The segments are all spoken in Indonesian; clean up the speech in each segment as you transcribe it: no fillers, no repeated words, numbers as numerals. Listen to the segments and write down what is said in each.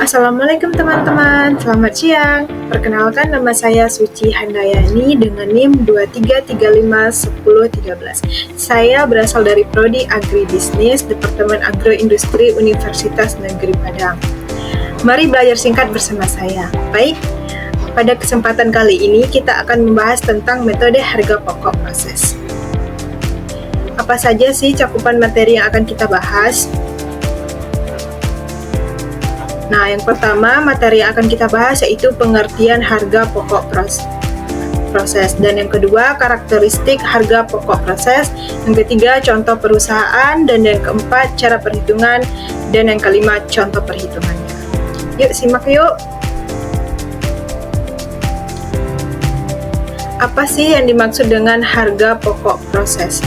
Assalamualaikum teman-teman, selamat siang. Perkenalkan, nama saya Suci Handayani dengan NIM 23351013. Saya berasal dari Prodi Agribisnis, Departemen Agroindustri Universitas Negeri Padang. Mari belajar singkat bersama saya. Baik, pada kesempatan kali ini kita akan membahas tentang metode harga pokok proses. Apa saja sih cakupan materi yang akan kita bahas? Nah, yang pertama materi yang akan kita bahas yaitu pengertian harga pokok proses, dan yang kedua karakteristik harga pokok proses, yang ketiga contoh perusahaan, dan yang keempat cara perhitungan, dan yang kelima contoh perhitungannya. Yuk simak yuk. Apa sih yang dimaksud dengan harga pokok proses?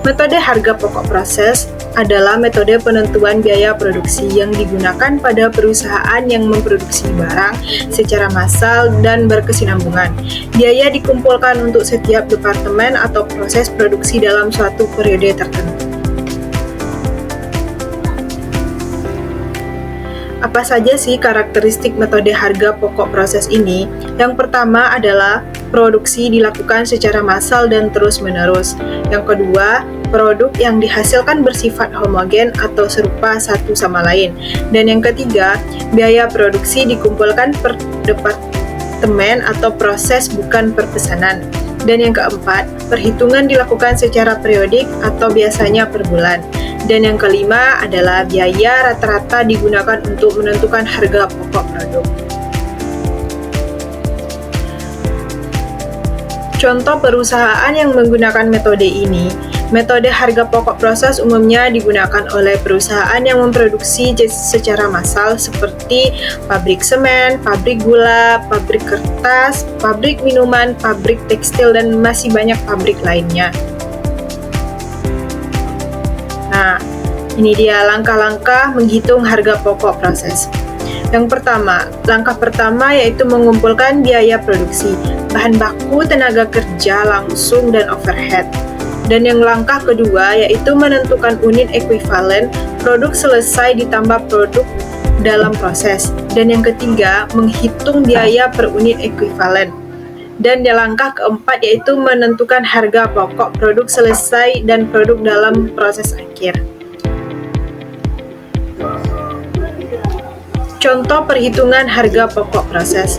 Metode harga pokok proses adalah metode penentuan biaya produksi yang digunakan pada perusahaan yang memproduksi barang secara massal dan berkesinambungan. Biaya dikumpulkan untuk setiap departemen atau proses produksi dalam suatu periode tertentu. Apa saja sih karakteristik metode harga pokok proses ini? Yang pertama adalah produksi dilakukan secara massal dan terus-menerus. Yang kedua, produk yang dihasilkan bersifat homogen atau serupa satu sama lain. Dan yang ketiga, biaya produksi dikumpulkan per departemen atau proses bukan per pesanan. Dan yang keempat, perhitungan dilakukan secara periodik atau biasanya per bulan. Dan yang kelima adalah biaya rata-rata digunakan untuk menentukan harga pokok produk. Contoh perusahaan yang menggunakan metode ini. Metode harga pokok proses umumnya digunakan oleh perusahaan yang memproduksi secara massal seperti pabrik semen, pabrik gula, pabrik kertas, pabrik minuman, pabrik tekstil, dan masih banyak pabrik lainnya. Nah, ini dia langkah-langkah menghitung harga pokok proses. Yang pertama, langkah pertama yaitu mengumpulkan biaya produksi, bahan baku, tenaga kerja langsung, dan overhead. Dan yang langkah kedua yaitu menentukan unit ekuivalen produk selesai ditambah produk dalam proses. Dan yang ketiga, menghitung biaya per unit ekuivalen. Dan yang langkah keempat yaitu menentukan harga pokok produk selesai dan produk dalam proses akhir. Contoh perhitungan harga pokok proses.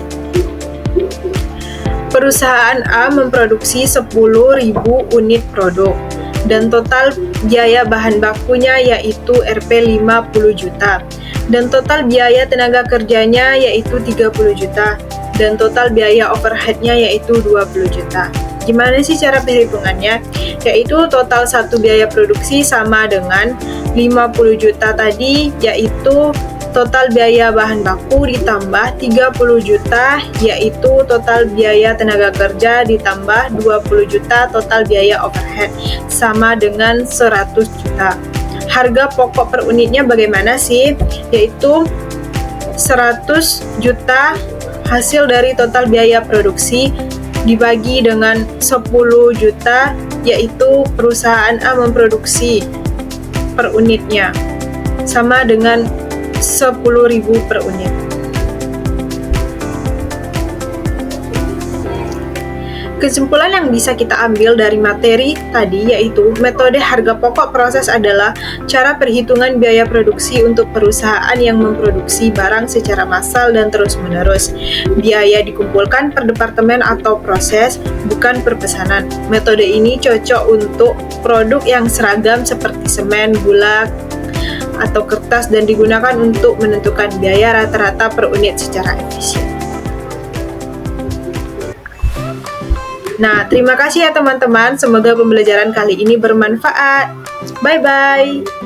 Perusahaan A memproduksi 10.000 unit produk dan total biaya bahan bakunya yaitu Rp 50 juta dan total biaya tenaga kerjanya yaitu 30 juta dan total biaya overheadnya yaitu 20 juta. Gimana sih cara perhitungannya? Yaitu total satu biaya produksi sama dengan 50 juta tadi, yaitu total biaya bahan baku ditambah 30 juta, yaitu total biaya tenaga kerja ditambah 20 juta total biaya overhead, sama dengan 100 juta. Harga pokok per unitnya bagaimana sih? Yaitu 100 juta hasil dari total biaya produksi dibagi dengan 10 juta, yaitu perusahaan A memproduksi per unitnya, sama dengan 10.000 per unit. Kesimpulan yang bisa kita ambil dari materi tadi yaitu metode harga pokok proses adalah cara perhitungan biaya produksi untuk perusahaan yang memproduksi barang secara massal dan terus-menerus. Biaya dikumpulkan per departemen atau proses, bukan per pesanan. Metode ini cocok untuk produk yang seragam seperti semen, gula, atau kertas dan digunakan untuk menentukan biaya rata-rata per unit secara efisien. Nah, terima kasih ya teman-teman. Semoga pembelajaran kali ini bermanfaat. Bye-bye.